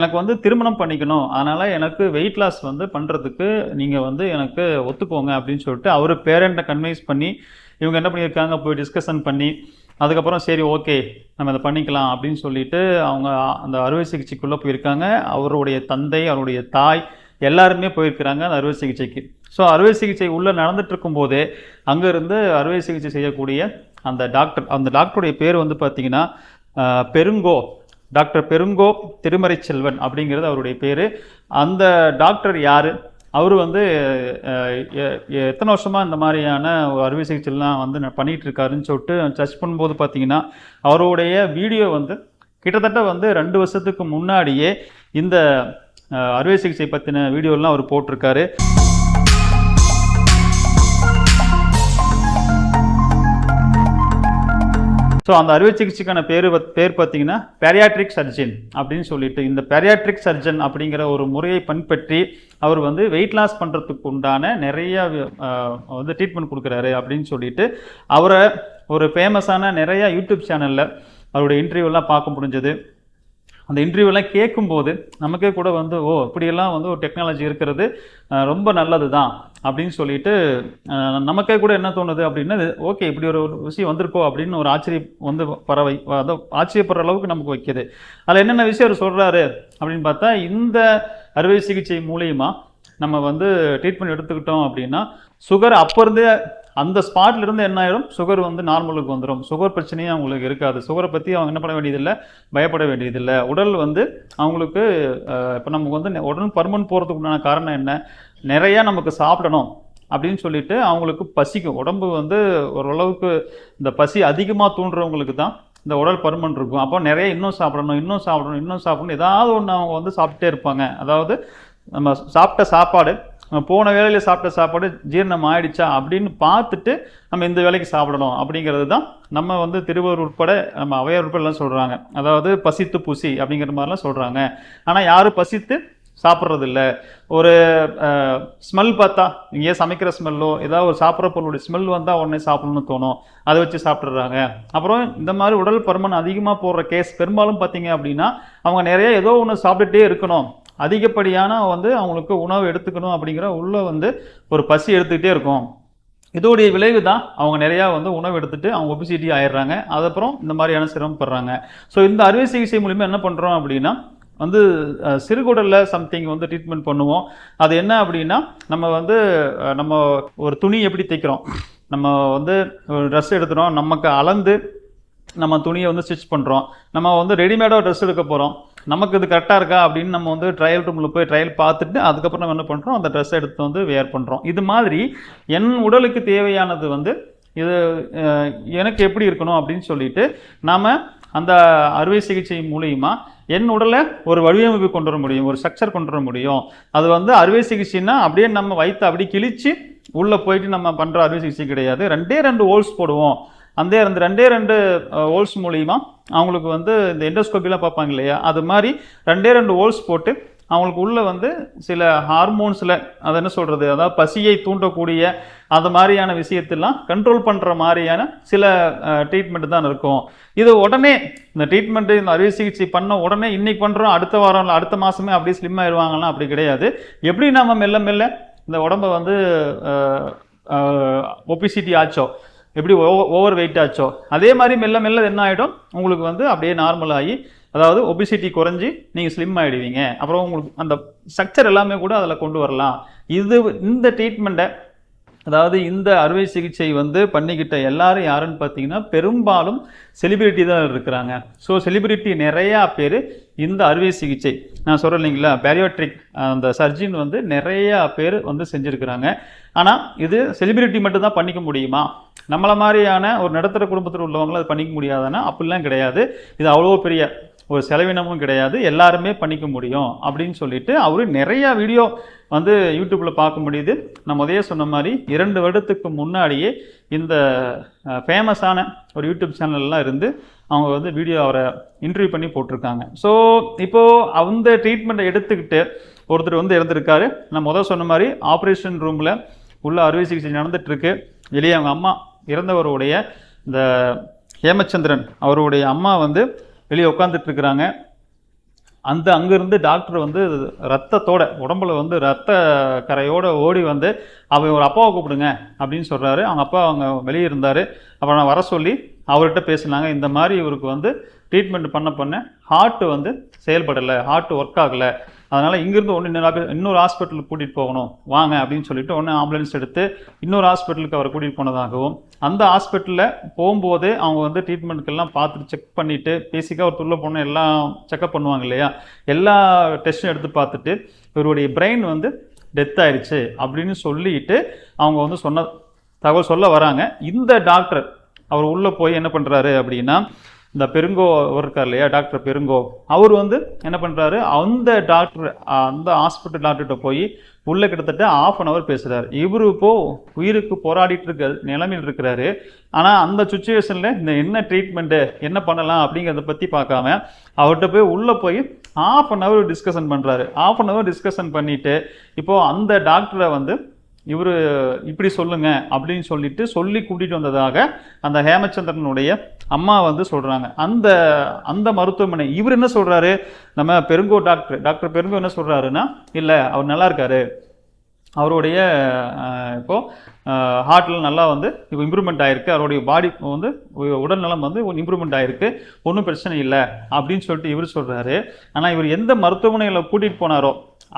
எனக்கு வந்து திருமணம் பண்ணிக்கணும், அதனால எனக்கு வெயிட் லாஸ் வந்து பண்றதுக்கு நீங்க வந்து எனக்கு ஒத்துக்கோங்க அப்படின்னு சொல்லிட்டு அவரு பேரண்ட்டை கன்வின்ஸ் பண்ணி இவங்க என்ன பண்ணியிருக்காங்க, போய் டிஸ்கஷன் பண்ணி அதுக்கப்புறம் சரி ஓகே நம்ம இதை பண்ணிக்கலாம் அப்படின்னு சொல்லிட்டு அவங்க அந்த அறுவை சிகிச்சைக்குள்ளே போயிருக்காங்க. அவருடைய தந்தை, அவருடைய தாய் எல்லாருமே போயிருக்கிறாங்க அந்த அறுவை சிகிச்சைக்கு. ஸோ அறுவை சிகிச்சை உள்ளே நடந்துட்டு இருக்கும்போதே அங்கேருந்து அறுவை சிகிச்சை செய்யக்கூடிய அந்த டாக்டருடைய பேர் வந்து பார்த்தீங்கன்னா பெருங்கோ, டாக்டர் பெருங்கோ திருமறை செல்வன் அப்படிங்கிறது அவருடைய பேர். அந்த டாக்டர் யார், அவர் வந்து எத்தனை வருஷமாக இந்த மாதிரியான அறுவை சிகிச்சைலாம் வந்து பண்ணிகிட்டு இருக்காருன்னு சொல்லிட்டு சர்ச் பண்ணும்போது பார்த்தீங்கன்னா அவருடைய வீடியோ வந்து கிட்டத்தட்ட வந்து 2 வருஷத்துக்கு முன்னாடியே இந்த அறுவை சிகிச்சை பற்றின வீடியோலாம் அவர் போட்டிருக்காரு. ஸோ அந்த அறுவை சிகிச்சைக்கான பேர் பார்த்தீங்கன்னா பேரியாட்ரிக் சர்ஜன் அப்படின்னு சொல்லிட்டு, இந்த பேரியாட்ரிக் சர்ஜன் அப்படிங்கிற ஒரு முறையை பின்பற்றி அவர் வந்து வெயிட் லாஸ் பண்ணுறதுக்கு உண்டான நிறைய வந்து ட்ரீட்மெண்ட் கொடுக்குறாரு அப்படின்னு சொல்லிட்டு அவரை ஒரு ஃபேமஸான நிறையா யூடியூப் சேனலில் அவருடைய இன்டர்வியூலாம் பார்க்க முடிஞ்சது. அந்த இன்டர்வியூலாம் கேட்கும்போது நமக்கே கூட வந்து இப்படியெல்லாம் வந்து ஒரு டெக்னாலஜி இருக்கிறது ரொம்ப நல்லது தான் அப்படின்னு சொல்லிட்டு நமக்கே கூட என்ன தோணுது அப்படின்னா, ஓகே இப்படி ஒரு விஷயம் வந்திருக்கோ அப்படின்னு ஒரு ஆச்சரியம் வந்து ஆச்சரியப்படுற அளவுக்கு நமக்கு வைக்கிது. அதில் என்னென்ன விஷயம் அவர் சொல்கிறாரு அப்படின்னு பார்த்தா, இந்த அறுவை சிகிச்சை மூலியமாக நம்ம வந்து ட்ரீட்மெண்ட் எடுத்துக்கிட்டோம் அப்படின்னா சுகர் அப்போ இருந்தே அந்த ஸ்பாட்ல இருந்து என்ன ஆயிடும், சுகர் வந்து நார்மலுக்கு வந்துடும். சுகர் பிரச்சனையும் அவங்களுக்கு இருக்காது. சுகரை பற்றி அவங்க என்ன பண்ண வேண்டியதில்லை, பயப்பட வேண்டியதில்லை. உடல் வந்து அவங்களுக்கு இப்போ நமக்கு வந்து உடல் பருமன் போகிறதுக்கு உண்டான காரணம் என்ன, நிறையா நமக்கு சாப்பிடணும் அப்படின்னு சொல்லிட்டு அவங்களுக்கு பசிக்கும். உடம்பு வந்து ஓரளவுக்கு இந்த பசி அதிகமாக தூண்டுறவங்களுக்கு தான் இந்த உடல் பருமன் இருக்கும். அப்போ நிறைய இன்னும் சாப்பிடணும் ஏதாவது ஒன்று அவங்க வந்து சாப்பிட்டே இருப்பாங்க. அதாவது நம்ம சாப்பிட்ட சாப்பாடு, போன வேலையில் சாப்பிட்ட சாப்பாடு ஜீரணம் ஆயிடுச்சா அப்படின்னு பார்த்துட்டு நம்ம இந்த வேலைக்கு சாப்பிடணும் அப்படிங்கிறது தான் நம்ம வந்து திருவள்ளுவர் உட்பட நம்ம அவையார் உட்படலாம் சொல்கிறாங்க. அதாவது பசித்து புசி அப்படிங்கிற மாதிரிலாம் சொல்கிறாங்க. ஆனால் யாரும் பசித்து சாப்பிட்றது இல்லை. ஒரு ஸ்மெல் பார்த்தா, இங்கேயே சமைக்கிற ஸ்மெல்லோ ஏதாவது ஒரு சாப்பிட்ற பொருளுடைய ஸ்மெல் வந்தால் உடனே சாப்பிடணும்னு தோணும், அதை வச்சு சாப்பிட்றாங்க. அப்புறம் இந்த மாதிரி உடல் பருமன் அதிகமாக போடுற கேஸ் பெரும்பாலும் பார்த்தீங்க அப்படின்னா அவங்க நிறைய ஏதோ ஒன்று சாப்பிட்டுட்டே இருக்கணும், அதிகப்படியான வந்து அவங்களுக்கு உணவு எடுத்துக்கணும் அப்படிங்கிற உள்ள வந்து ஒரு பசி எடுத்துக்கிட்டே இருக்கும். இதோடைய விளைவு தான் அவங்க நிறையா வந்து உணவு எடுத்துட்டு அவங்க ஒபிசிட்டி ஆயிடுறாங்க. அதுக்கப்புறம் இந்த மாதிரியான சிரமப்படுறாங்க. ஸோ இந்த அறுவை சிகிச்சை மூலிமா என்ன பண்ணுறோம் அப்படின்னா வந்து சிறுகுடலில் சம்திங் வந்து ட்ரீட்மெண்ட் பண்ணுவோம். அது என்ன அப்படின்னா, நம்ம வந்து நம்ம ஒரு துணி எப்படி தைக்கிறோம், நம்ம வந்து ஒரு ட்ரெஸ் எடுத்துகிறோம், நமக்கு அளந்து நம்ம துணியை வந்து ஸ்டிச் பண்ணுறோம். நம்ம வந்து ரெடிமேடாக ட்ரெஸ் எடுக்க போகிறோம், நமக்கு இது கரெக்டாக இருக்கா அப்படின்னு நம்ம வந்து ட்ரையல் ரூமில் போய் ட்ரையல் பார்த்துட்டு அதுக்கப்புறம் நம்ம என்ன பண்ணுறோம், அந்த ட்ரெஸ்ஸை எடுத்து வந்து வேர் பண்ணுறோம். இது மாதிரி என் உடலுக்கு தேவையானது வந்து இது எனக்கு எப்படி இருக்கணும் அப்படின்னு சொல்லிட்டு நாம் அந்த அறுவை சிகிச்சை மூலிமா என் உடலை ஒரு வடிவமைப்பு கொண்டு வர முடியும், ஒரு ஸ்ட்ரக்சர் கொண்டு வர முடியும். அது வந்து அறுவை சிகிச்சைன்னா அப்படியே நம்ம வயிற்று அப்படி கிழிச்சு உள்ளே போயிட்டு நம்ம பண்ணுற அறுவை சிகிச்சை கிடையாது. 2 ஹோல்ஸ் போடுவோம். அந்த 2 ஹோல்ஸ் மூலிமா அவங்களுக்கு வந்து இந்த எண்டோஸ்கோப்பிலாம் பார்ப்பாங்க இல்லையா, அது மாதிரி 2 ஹோல்ஸ் போட்டு அவங்களுக்கு உள்ள வந்து சில ஹார்மோன்ஸில் அதை என்ன சொல்கிறது, அதாவது பசியை தூண்டக்கூடிய அந்த மாதிரியான விஷயத்தெல்லாம் கண்ட்ரோல் பண்ணுற மாதிரியான சில ட்ரீட்மெண்ட் தான் இருக்கும். இது உடனே இந்த ட்ரீட்மெண்ட்டு, இந்த அறுவை சிகிச்சை பண்ண உடனே இன்னைக்கு பண்ணுறோம், அடுத்த வாரம் இல்லை அடுத்த மாதமே அப்படியே ஸ்லிம் ஆயிடுவாங்கன்னா அப்படி கிடையாது. எப்படி நம்ம மெல்ல மெல்ல இந்த உடம்பை வந்து ஒபிசிட்டி ஆச்சோ, எப்படி ஓவர் வெயிட் ஆச்சோ, அதே மாதிரி மெல்ல மெல்ல என்ன ஆகிடும், உங்களுக்கு வந்து அப்படியே நார்மல் ஆகி, அதாவது ஒபிசிட்டி குறைஞ்சி நீங்கள் ஸ்லிம் ஆகிடுவீங்க. அப்புறம் உங்களுக்கு அந்த ஸ்ட்ரக்சர் எல்லாமே கூட அதில் கொண்டு வரலாம். இந்த ட்ரீட்மெண்ட்டை, அதாவது இந்த அறுவை சிகிச்சை வந்து பண்ணிக்கிட்ட எல்லாரும் யாருன்னு பார்த்தீங்கன்னா பெரும்பாலும் செலிபிரிட்டி தான் இருக்கிறாங்க. ஸோ செலிபிரிட்டி நிறையா பேர் இந்த அறுவை சிகிச்சை நான் சொல்கிறேன் இல்லைங்களா, பேரியாட்ரிக் அந்த சர்ஜன் வந்து நிறையா பேர் வந்து செஞ்சுருக்கிறாங்க. ஆனால் இது செலிபிரிட்டி மட்டும்தான் பண்ணிக்க முடியுமா, நம்மளை மாதிரியான ஒரு நடுத்தர குடும்பத்தில் உள்ளவங்களும் அது பண்ணிக்க முடியாதுன்னா அப்படிலாம் கிடையாது. இது அவ்வளோ பெரிய ஒரு செலவினமும் கிடையாது, எல்லாருமே பண்ணிக்க முடியும் அப்படின்னு சொல்லிட்டு அவரு நிறையா வீடியோ வந்து யூடியூப்பில் பார்க்க முடியுது. நான் முதலே சொன்ன மாதிரி 2 வருடத்துக்கு முன்னாடியே இந்த ஃபேமஸான ஒரு யூடியூப் சேனல்லாம் இருந்து அவங்க வந்து வீடியோ அவரை இன்டர்வியூ பண்ணி போட்டிருக்காங்க. ஸோ இப்போது அந்த ட்ரீட்மெண்ட்டை எடுத்துக்கிட்டு ஒருத்தர் வந்து இறந்துருக்காரு. நான் முதல் சொன்ன மாதிரி ஆப்ரேஷன் ரூமில் உள்ள அறுவை சிகிச்சை நடந்துகிட்ருக்கு. வெளியே அவங்க அம்மா, இறந்தவருடைய இந்த ஹேமச்சந்திரன் அவருடைய அம்மா வந்து வெளியே உட்காந்துட்டு இருக்கிறாங்க. அங்கேருந்து டாக்டர் வந்து ரத்தத்தோட உடம்புல வந்து ரத்த கரையோட ஓடி வந்து அவர் ஒரு அப்பாவை கூப்பிடுங்க அப்படின்னு சொல்கிறாரு. அவங்க வெளியே இருந்தார். அப்போ நான் வர சொல்லி அவர்கிட்ட பேசினாங்க. இந்த மாதிரி இவருக்கு வந்து ட்ரீட்மெண்ட் பண்ண ஹார்ட் வந்து செயல்படலை, ஹார்ட் ஒர்க் ஆகலை, அதனால் இங்கேருந்து இன்னொரு ஹாஸ்பிட்டலுக்கு கூட்டிகிட்டு போகணும் வாங்க அப்படின்னு சொல்லிட்டு ஒன்று ஆம்புலன்ஸ் எடுத்து இன்னொரு ஹாஸ்பிட்டலுக்கு அவரை கூட்டிகிட்டு போனதாகவும், அந்த ஹாஸ்பிட்டலில் போகும்போது அவங்க வந்து ட்ரீட்மெண்ட்டுக்கெல்லாம் பார்த்துட்டு செக் பண்ணிவிட்டு பேசிக்காக ஒரு துள்ள போன எல்லாம் செக்அப் பண்ணுவாங்க இல்லையா, எல்லா டெஸ்ட்டும் எடுத்து பார்த்துட்டு இவருடைய பிரெயின் வந்து டெத் ஆயிடுச்சு அப்படின்னு சொல்லிட்டு அவங்க வந்து தகவல் சொல்ல வராங்க. இந்த டாக்டர் அவர் உள்ளே போய் என்ன பண்ணுறாரு அப்படின்னா, இந்த பெருங்கோ இருக்கார் இல்லையா, டாக்டர் பெருங்கோ, அவர் வந்து என்ன பண்ணுறாரு, அந்த ஹாஸ்பிட்டல் டாக்டர்கிட்ட போய் உள்ள கிட்டத்தட்ட 1/2 hour பேசுகிறார். இவரு இப்போ உயிருக்கு போராடிட்டு இருக்க நிலைமையில் இருக்கிறாரு. ஆனால் அந்த சுச்சுவேஷனில் இந்த என்ன ட்ரீட்மெண்ட்டு என்ன பண்ணலாம் அப்படிங்கிறத பற்றி பார்க்காம அவர்கிட்ட போய் உள்ளே போய் 1/2 hour டிஸ்கஷன் பண்ணுறாரு. 1/2 hour டிஸ்கஷன் பண்ணிவிட்டு இப்போது அந்த டாக்டரை வந்து இவர் இப்படி சொல்லுங்க அப்படின்னு சொல்லி கூட்டிகிட்டு வந்ததாக அந்த ஹேமச்சந்திரனுடைய அம்மா வந்து சொல்கிறாங்க. அந்த மருத்துவமனை இவர் என்ன சொல்கிறாரு, நம்ம டாக்டர் பெருங்கோ என்ன சொல்கிறாருன்னா, இல்லை அவர் நல்லா இருக்காரு, அவருடைய இப்போது ஹார்ட்டில் நல்லா வந்து இப்போ இம்ப்ரூவ்மெண்ட் ஆகிருக்கு, அவருடைய பாடி வந்து உடல்நலம் வந்து இம்ப்ரூவ்மெண்ட் ஆகிருக்கு, ஒன்றும் பிரச்சனை இல்லை அப்படின்னு சொல்லிட்டு இவர் சொல்கிறாரு. ஆனால் இவர் எந்த மருத்துவமனையில் கூட்டிகிட்டு போனாரோ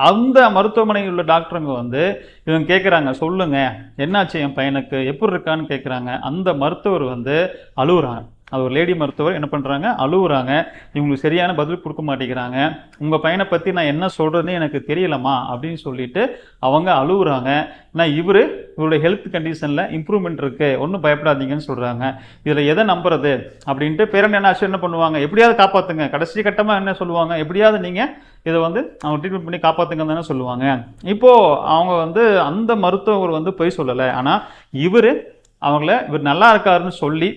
அந்த மருத்துவமனையில் உள்ள டாக்டருங்க வந்து இவங்க கேட்குறாங்க, சொல்லுங்க என்னாச்சு என் பையனுக்கு எப்படி இருக்கான்னு கேட்குறாங்க. அந்த மருத்துவர் வந்து அழுகுறாங்க. அது ஒரு லேடி மருத்துவர் என்ன பண்ணுறாங்க, அழுகுறாங்க. இவங்களுக்கு சரியான பதில் கொடுக்க மாட்டேங்கிறாங்க. உங்கள் பையனை பற்றி நான் என்ன சொல்கிறதுன்னு எனக்கு தெரியலம்மா அப்படின்னு சொல்லிட்டு அவங்க அழுகுறாங்க. ஆனால் இவருடைய ஹெல்த் கண்டிஷனில் இம்ப்ரூவ்மெண்ட் இருக்குது, ஒன்றும் பயப்படாதீங்கன்னு சொல்கிறாங்க. இதில் எதை நம்புறது அப்படின்ட்டு பேரண்ட் என்ன பண்ணுவாங்க, எப்படியாவது காப்பாற்றுங்க, கடைசி கட்டமாக என்ன சொல்லுவாங்க, எப்படியாவது நீங்கள் இதை வந்து அவங்க ட்ரீட்மெண்ட் பண்ணி காப்பாற்றுங்கன்னு தானே சொல்லுவாங்க. இப்போது அவங்க வந்து அந்த மருத்துவர் வந்து போய் சொல்லலை. ஆனால் இவர் நல்லா இருக்காருன்னு சொல்லி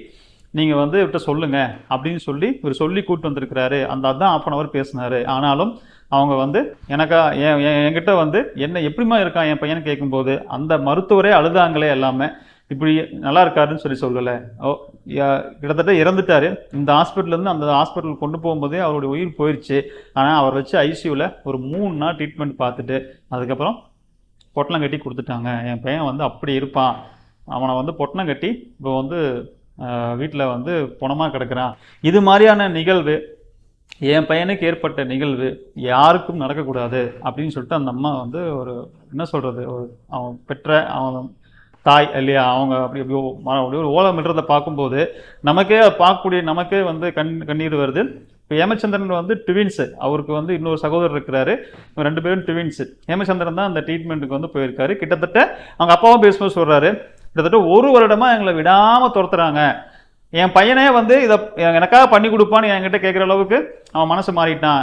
நீங்கள் வந்து இவர்கிட்ட சொல்லுங்க அப்படின்னு இவர் சொல்லி கூப்பிட்டு வந்திருக்கிறாரு. அதான் 1/2 hour பேசினார். ஆனாலும் அவங்க வந்து என்கிட்ட வந்து என்ன எப்படிமா இருக்கான் என் பையன் கேட்கும்போது அந்த மருத்துவரே அழுதாங்களே எல்லாமே, இப்படி நல்லா இருக்காருன்னு சொல்லலை. கிட்டத்தட்ட இறந்துட்டார். இந்த ஹாஸ்பிட்டல்லேருந்து அந்த ஹாஸ்பிட்டலுக்கு கொண்டு போகும்போதே அவருடைய உயிர் போயிடுச்சு. ஆனால் அவர் வச்சு ஐசியூவில் ஒரு 3 நாள் ட்ரீட்மெண்ட் பார்த்துட்டு அதுக்கப்புறம் பொட்டலம் கட்டி கொடுத்துட்டாங்க. என் பையன் வந்து அப்படி இருப்பான், அவனை வந்து பொட்டலம் கட்டி இப்போ வந்து வீட்டில் வந்து பணமாக கிடக்கிறான். இது மாதிரியான நிகழ்வு என் பையனுக்கு ஏற்பட்ட நிகழ்வு யாருக்கும் நடக்கக்கூடாது அப்படின்னு சொல்லிட்டு அந்த அம்மா வந்து ஒரு என்ன சொல்கிறது, அவன் பெற்ற அவன் தாய் இல்லையா, அவங்க அப்படி ஒரு ஓலம் விடுறதை பார்க்கும்போது நமக்கே வந்து கண்ணீர் வருது. இப்போ ஹேமச்சந்திரன் வந்து ட்வின்ஸு, அவருக்கு வந்து இன்னொரு சகோதரர் இருக்கிறாரு, 2 பேரும் ட்வின்ஸு. ஹேமச்சந்திரன் தான் அந்த ட்ரீட்மெண்ட்டுக்கு வந்து போயிருக்காரு. கிட்டத்தட்ட அவங்க அப்பாவும் பேசும்போது சொல்கிறாரு, கிட்டத்தட்ட 1 வருடமாக எங்களை விடாமல் துரத்துறாங்க, என் பையனே வந்து இதை எனக்காக பண்ணி கொடுப்பான்னு என்கிட்ட கேட்குற அளவுக்கு அவன் மனசு மாறிட்டான்,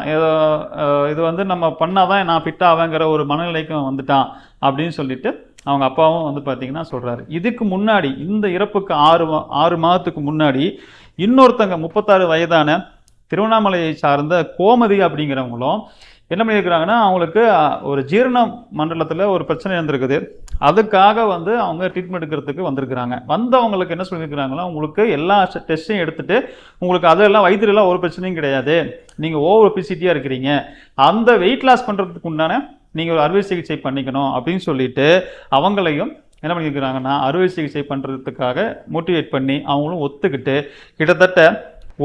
இது வந்து நம்ம பண்ணாதான் நான் ஃபிட் ஆவேங்கிற ஒரு மனநிலைக்கும் வந்துட்டான் அப்படின்னு சொல்லிட்டு அவங்க அப்பாவும் வந்து பார்த்தீங்கன்னா சொல்கிறாரு. இதுக்கு முன்னாடி இந்த இறப்புக்கு 6 மாதத்துக்கு முன்னாடி இன்னொருத்தங்க 36 வயதான திருவண்ணாமலையை சார்ந்த கோமதி அப்படிங்கிறவங்களும் என்ன பண்ணியிருக்கிறாங்கன்னா, அவங்களுக்கு ஒரு ஜீரண மண்டலத்தில் ஒரு பிரச்சனை இருந்திருக்குது. அதுக்காக வந்து அவங்க ட்ரீட்மெண்ட் எடுக்கிறதுக்கு வந்திருக்கிறாங்க. வந்தவங்களுக்கு என்ன சொல்லியிருக்கிறாங்களா, உங்களுக்கு எல்லா டெஸ்ட்டையும் எடுத்துகிட்டு உங்களுக்கு அதெல்லாம் வயிற்றுலாம் ஒரு பிரச்சனையும் கிடையாது, நீங்கள் ஓவர் ஒபிசிட்டியாக இருக்கிறீங்க, அந்த வெயிட் லாஸ் பண்ணுறதுக்கு உண்டான நீங்கள் ஒரு அறுவை சிகிச்சை பண்ணிக்கணும் அப்படின்னு சொல்லிட்டு அவங்களையும் என்ன பண்ணியிருக்கிறாங்கன்னா அறுவை சிகிச்சை பண்ணுறதுக்காக மோட்டிவேட் பண்ணி அவங்களும் ஒத்துக்கிட்டு கிட்டத்தட்ட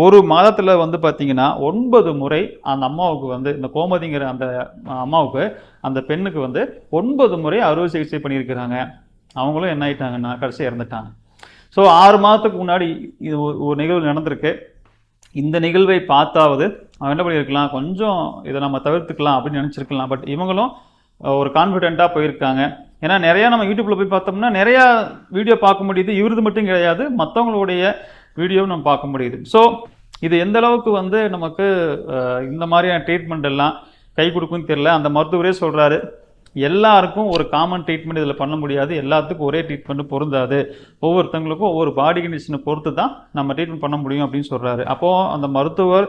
1 மாதத்தில் வந்து பார்த்தீங்கன்னா 9 முறை அந்த அம்மாவுக்கு வந்து இந்த கோமதிங்கிற அந்த அம்மாவுக்கு அந்த பெண்ணுக்கு வந்து 9 முறை அறுவை சிகிச்சை பண்ணியிருக்கிறாங்க. அவங்களும் என்ன ஆயிட்டாங்கன்னா கடைசி இறந்துட்டாங்க. ஸோ 6 மாதத்துக்கு முன்னாடி இது ஒரு நிகழ்வு நடந்திருக்கு. இந்த நிகழ்வை பார்த்தாவது அவன் என்ன பண்ணியிருக்கலாம், கொஞ்சம் இதை நம்ம தவிர்த்துக்கலாம் அப்படின்னு நினச்சிருக்கலாம். பட் இவங்களும் ஒரு கான்ஃபிடென்ட்டாக போயிருக்காங்க. ஏன்னா நிறையா நம்ம யூடியூப்பில் போய் பார்த்தோம்னா நிறையா வீடியோ பார்க்க முடியுது. இவரது மட்டும் கிடையாது, மற்றவங்களுடைய வீடியோவும் நம்ம பார்க்க முடியுது. ஸோ இது எந்த அளவுக்கு வந்து நமக்கு இந்த மாதிரியான ட்ரீட்மெண்ட் எல்லாம் கை கொடுக்குன்னு தெரியல. அந்த மருத்துவரே சொல்கிறாரு, எல்லாருக்கும் ஒரு காமன் ட்ரீட்மெண்ட் இதில் பண்ண முடியாது, எல்லாத்துக்கும் ஒரே ட்ரீட்மெண்ட் பொருந்தாது, ஒவ்வொருத்தங்களுக்கும் ஒவ்வொரு பாடி கண்டிஷனை பொறுத்து தான் நம்ம ட்ரீட்மெண்ட் பண்ண முடியும் அப்படின்னு சொல்கிறாரு. அப்போது அந்த மருத்துவர்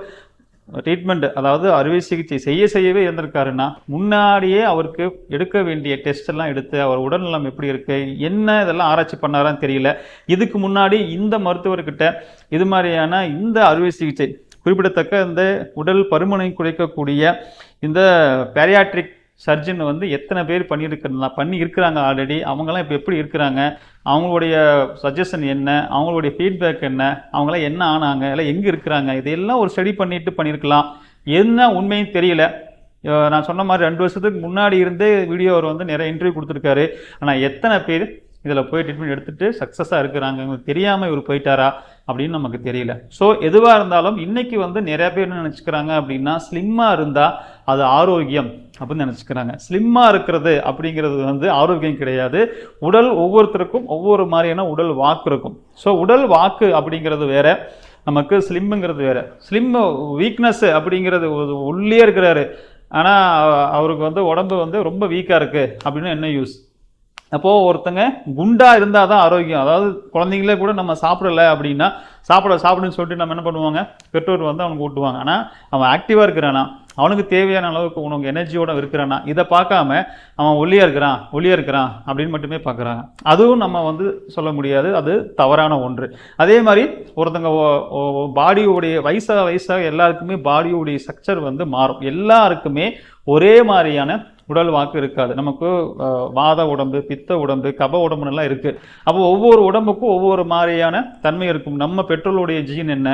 ட்ரீட்மெண்ட் அதாவது அறுவை சிகிச்சை செய்யவே இருந்திருக்காருன்னா முன்னாடியே அவருக்கு எடுக்க வேண்டிய டெஸ்ட் எல்லாம் எடுத்து அவர் உடல்நலம் எப்படி இருக்கு என்ன இதெல்லாம் ஆராய்ச்சி பண்ணாரான்னு தெரியல. இதுக்கு முன்னாடி இந்த மருத்துவர்கிட்ட இது மாதிரியான இந்த அறுவை சிகிச்சை குறிப்பிடத்தக்க இந்த உடல் பருமனை குறைக்கக்கூடிய இந்த பேரியாட்ரிக் சர்ஜன் வந்து எத்தனை பேர் பண்ணி இருக்கிறாங்க ஆல்ரெடி, அவங்களாம் இப்போ எப்படி இருக்கிறாங்க, அவங்களுடைய சஜஷன் என்ன, அவங்களுடைய ஃபீட்பேக் என்ன, அவங்களாம் என்ன ஆனாங்க, எல்லாம் எங்கே இருக்கிறாங்க, இதையெல்லாம் ஒரு ஸ்டடி பண்ணிட்டு பண்ணியிருக்கலாம். என்ன உண்மையும் தெரியல. நான் சொன்ன மாதிரி 2 வருஷத்துக்கு முன்னாடி இருந்தே வீடியோ அவர் வந்து நிறைய இன்டர்வியூ கொடுத்துருக்காரு. ஆனால் எத்தனை பேர் இதில் போய் ட்ரீட்மெண்ட் எடுத்துகிட்டு சக்ஸஸாக இருக்கிறாங்க, இவங்களுக்கு தெரியாமல் இவர் போயிட்டாரா அப்படின்னு நமக்கு தெரியல. ஸோ எதுவாக இருந்தாலும் இன்றைக்கி வந்து நிறையா பேர் என்ன நினச்சிக்கிறாங்க அப்படின்னா, ஸ்லிம்மாக இருந்தால் அது ஆரோக்கியம் அப்படின்னு நினச்சிக்கிறாங்க. ஸ்லிம்மாக இருக்கிறது அப்படிங்கிறது வந்து ஆரோக்கியம் கிடையாது. உடல் ஒவ்வொருத்தருக்கும் ஒவ்வொரு மாதிரியான உடல் வாக்கு இருக்கும். ஸோ உடல் வாக்கு அப்படிங்கிறது வேற, நமக்கு ஸ்லிம்முங்கிறது வேற. ஸ்லிம் வீக்னஸ் அப்படிங்கிறது உள்ளே இருக்கிறாரு, ஆனால் அவருக்கு வந்து உடம்பு வந்து ரொம்ப வீக்காக இருக்குது அப்படின்னு என்ன யூஸ்? அப்போது ஒருத்தங்க குண்டாக இருந்தால் தான் ஆரோக்கியம். அதாவது குழந்தைங்களே கூட நம்ம சாப்பிடலை அப்படின்னா சாப்பிடுன்னு சொல்லிட்டு நம்ம என்ன பண்ணுவாங்க, பெற்றோர் வந்து அவனுக்கு ஊட்டுவாங்க. ஆனால் அவன் ஆக்டிவாக இருக்கிறானா, அவனுக்கு தேவையான அளவுக்கு உனக்கு எனர்ஜியோட இருக்கிறானா, இதை பார்க்காம அவன் ஒல்லியாக இருக்கிறான் அப்படின்னு மட்டுமே பார்க்குறாங்க. அதுவும் நம்ம வந்து சொல்ல முடியாது, அது தவறான ஒன்று. அதே மாதிரி ஒருத்தங்க பாடியோடைய வயசாக எல்லாருக்குமே பாடியோடைய ஸ்ட்ரக்சர் வந்து மாறும். எல்லாருக்குமே ஒரே மாதிரியான உடல் வாக்கு இருக்காது. நமக்கு வாத உடம்பு, பித்த உடம்பு, கப உடம்புலாம் இருக்குது. அப்போ ஒவ்வொரு உடம்புக்கும் ஒவ்வொரு மாதிரியான தன்மை இருக்கும். நம்ம பெற்றோருடைய ஜீன் என்ன,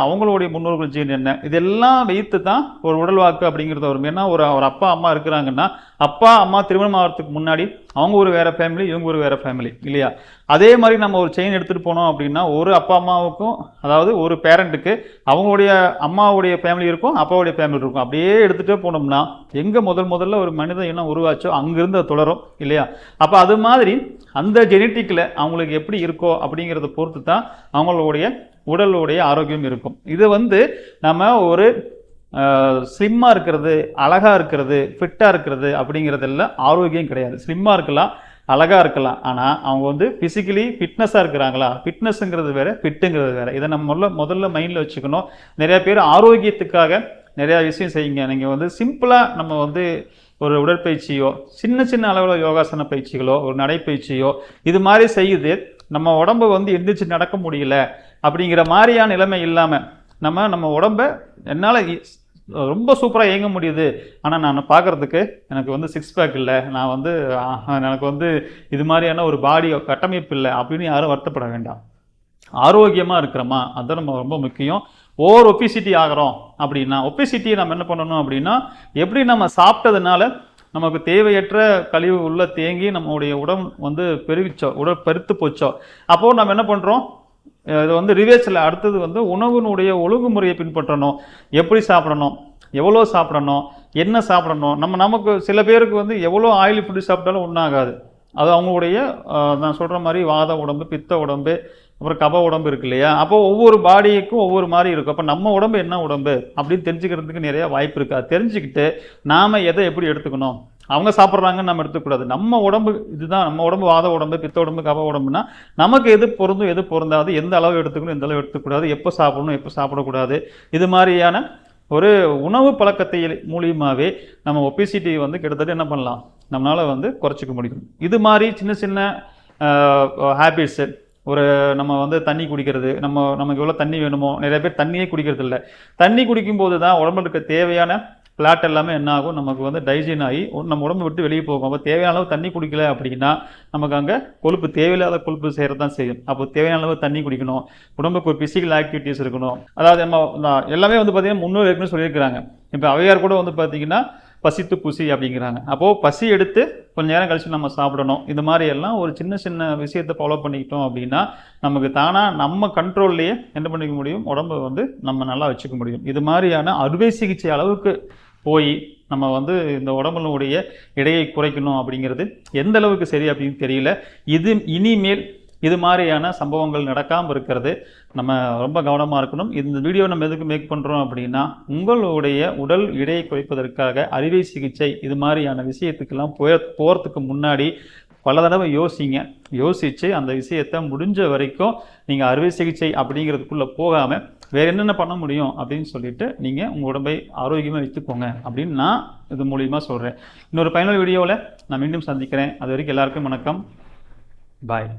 அவங்களுடைய முன்னோர்கள் ஜீன் என்ன, இதெல்லாம் வைத்து தான் ஒரு உடல் வாக்கு அப்படிங்கிறது வரும். ஏன்னா ஒரு அப்பா அம்மா இருக்கிறாங்கன்னா, அப்பா அம்மா திருமணம் ஆகிறதுக்கு முன்னாடி அவங்க ஒரு வேறு ஃபேமிலி, இவங்க ஒரு வேறு ஃபேமிலி இல்லையா? அதே மாதிரி நம்ம ஒரு செயின் எடுத்துகிட்டு போனோம் அப்படின்னா, ஒரு அப்பா அம்மாவுக்கும், அதாவது ஒரு பேரண்ட்டுக்கு அவங்களுடைய அம்மாவுடைய ஃபேமிலி இருக்கும், அப்பாவுடைய ஃபேமிலி இருக்கும். அப்படியே எடுத்துகிட்டே போனோம்னா எங்கே முதல்ல ஒரு மனித இனம் உருவாச்சோ அங்கிருந்து அது தொடரும் இல்லையா? அப்போ அது மாதிரி அந்த ஜெனட்டிக்கில் அவங்களுக்கு எப்படி இருக்கோ அப்படிங்கிறத பொறுத்து தான் அவங்களுடைய உடலுடைய ஆரோக்கியம் இருக்கும். இது வந்து நம்ம ஒரு ஸ்லிம்மாக இருக்கிறது, அழகாக இருக்கிறது, ஃபிட்டாக இருக்கிறது அப்படிங்கிறதெல்லாம் ஆரோக்கியம் கிடையாது. ஸ்லிம்மாக இருக்கலாம், அழகாக இருக்கலாம், ஆனால் அவங்க வந்து ஃபிசிக்கலி ஃபிட்னஸாக இருக்கிறாங்களா? ஃபிட்னஸ்ங்கிறது வேறு, ஃபிட்டுங்கிறது வேறு. இதை நம்ம முதல்ல மைண்டில் வச்சுக்கணும். நிறையா பேர் ஆரோக்கியத்துக்காக நிறையா விஷயம் செய்யுங்க. நீங்கள் வந்து சிம்பிளாக நம்ம வந்து ஒரு உடற்பயிற்சியோ, சின்ன அளவில் யோகாசன பயிற்சிகளோ, ஒரு நடைப்பயிற்சியோ இது மாதிரி செய்யுது. நம்ம உடம்பை வந்து எந்திரிச்சு நடக்க முடியல அப்படிங்கிற மாதிரியான நிலைமை இல்லாமல் நம்ம உடம்பை என்னால் ரொம்ப சூப்பராக இயங்க முடியுது, ஆனால் நான் பார்க்குறதுக்கு எனக்கு வந்து 6 பேக் இல்லை, நான் வந்து எனக்கு வந்து இது மாதிரியான ஒரு பாடி கட்டமைப்பு இல்லை அப்படின்னு யாரும் வருத்தப்பட வேண்டாம். ஆரோக்கியமாக இருக்கிறோமா, அதுதான் நம்ம ரொம்ப முக்கியம். ஓவர் ஒபிசிட்டி ஆகிறோம் அப்படின்னா, ஒபிசிட்டியை நம்ம என்ன பண்ணணும் அப்படின்னா, எப்படி நம்ம சாப்பிட்டதுனால நமக்கு தேவையற்ற கழிவு உள்ள தேங்கி நம்மளுடைய உடம்பு வந்து பெருத்து போச்சோ, அப்போது நம்ம என்ன பண்ணுறோம், இது வந்து ரிவேர்ஸில் அடுத்தது வந்து உணவினுடைய ஒழுங்குமுறையை பின்பற்றணும். எப்படி சாப்பிடணும், எவ்வளோ சாப்பிடணும், என்ன சாப்பிடணும். நமக்கு சில பேருக்கு வந்து எவ்வளோ ஆயில் ஃபுட்டு சாப்பிட்டாலும் ஒன்றாகாது. அது அவங்களுடைய நான் சொல்கிற மாதிரி வாத உடம்பு, பித்த உடம்பு, அப்புறம் கப உடம்பு இருக்கு இல்லையா? அப்போ ஒவ்வொரு பாடிக்கும் ஒவ்வொரு மாதிரி இருக்கும். அப்போ நம்ம உடம்பு என்ன உடம்பு அப்படின்னு தெரிஞ்சுக்கிறதுக்கு நிறைய வாய்ப்பு இருக்குது. அது தெரிஞ்சுக்கிட்டு நாம் எதை எப்படி எடுத்துக்கணும், அவங்க சாப்பிட்றாங்கன்னு நம்ம எடுத்துக்கூடாது. நம்ம உடம்பு இதுதான், நம்ம உடம்பு வாத உடம்பு, பித்த உடம்பு, கப உடம்புனா நமக்கு எது பொருந்தும் எது பொருந்தாது, எந்த அளவு எடுத்துக்கணும் எந்த அளவு எடுத்துக்கூடாது, எப்போ சாப்பிடணும் எப்போ சாப்பிடக்கூடாது, இது மாதிரியான ஒரு உணவு பழக்கத்தை மூலியமாகவே நம்ம ஒபிசிட்டி வந்து கிட்டத்தட்ட என்ன பண்ணலாம், நம்மளால் வந்து குறைச்சிக்க முடியும். இது மாதிரி சின்ன ஹேபிட்ஸு, ஒரு நம்ம வந்து தண்ணி குடிக்கிறது, நமக்கு எவ்வளோ தண்ணி வேணுமோ, நிறைய பேர் தண்ணியே குடிக்கிறது இல்லை. தண்ணி குடிக்கும்போது தான் உடம்புக்கு தேவையான ஃப்ளாட் எல்லாமே என்ன ஆகும், நமக்கு வந்து டைஜன் ஆகி நம்ம உடம்பு விட்டு வெளியே போகும். அப்போ தேவையான அளவு தண்ணி குடிக்கல அப்படின்னா நமக்கு அங்கே கொழுப்பு, தேவையில்லாத கொழுப்பு செய்கிறது தான் செய்யும். அப்போ தேவையான அளவு தண்ணி குடிக்கணும், உடம்புக்கு ஒரு ஃபிசிக்கல் ஆக்டிவிட்டிஸ் இருக்கணும். அதாவது நம்ம எல்லாமே வந்து பார்த்திங்கன்னா முன்னோர் இருக்குன்னு சொல்லியிருக்கிறாங்க. இப்போ அவையார் கூட வந்து பார்த்திங்கன்னா பசித்து புசி அப்படிங்கிறாங்க. அப்போது பசி எடுத்து கொஞ்சம் நேரம் கழிச்சு நம்ம சாப்பிடணும். இந்த மாதிரி எல்லாம் ஒரு சின்ன விஷயத்தை ஃபாலோ பண்ணிக்கிட்டோம் அப்படின்னா நமக்கு தானாக நம்ம கண்ட்ரோல்லையே என்ன பண்ணிக்க முடியும், உடம்பை வந்து நம்ம நல்லா வச்சுக்க முடியும். இது மாதிரியான அறுவை சிகிச்சை அளவுக்கு போய் நம்ம வந்து இந்த உடம்புடைய எடையை குறைக்கணும் அப்படிங்கிறது எந்த அளவுக்கு சரி அப்படின்னு தெரியல. இனிமேல் இது மாதிரியான சம்பவங்கள் நடக்காமல் இருக்கிறது நம்ம ரொம்ப கவனமாக இருக்கணும். இந்த வீடியோ நம்ம எதுக்கு மேக் பண்ணுறோம் அப்படின்னா, உங்களுடைய உடல் எடையை குறைப்பதற்காக அறுவை சிகிச்சை இது மாதிரியான விஷயத்துக்கெல்லாம் போகிறதுக்கு முன்னாடி பல தடவை யோசித்து அந்த விஷயத்தை முடிஞ்ச வரைக்கும் நீங்கள் அறுவை சிகிச்சை அப்படிங்கிறதுக்குள்ளே போகாமல் வேறு என்னென்ன பண்ண முடியும் அப்படின்னு சொல்லிட்டு நீங்கள் உங்கள் உடம்பை ஆரோக்கியமாக வைத்துக்கோங்க அப்படின்னு நான் இது மூலியமாக சொல்கிறேன். இன்னொரு பயனுள்ள வீடியோவில் நான் மீண்டும் சந்திக்கிறேன். அது வரைக்கும் எல்லாருக்கும் வணக்கம், பாய்.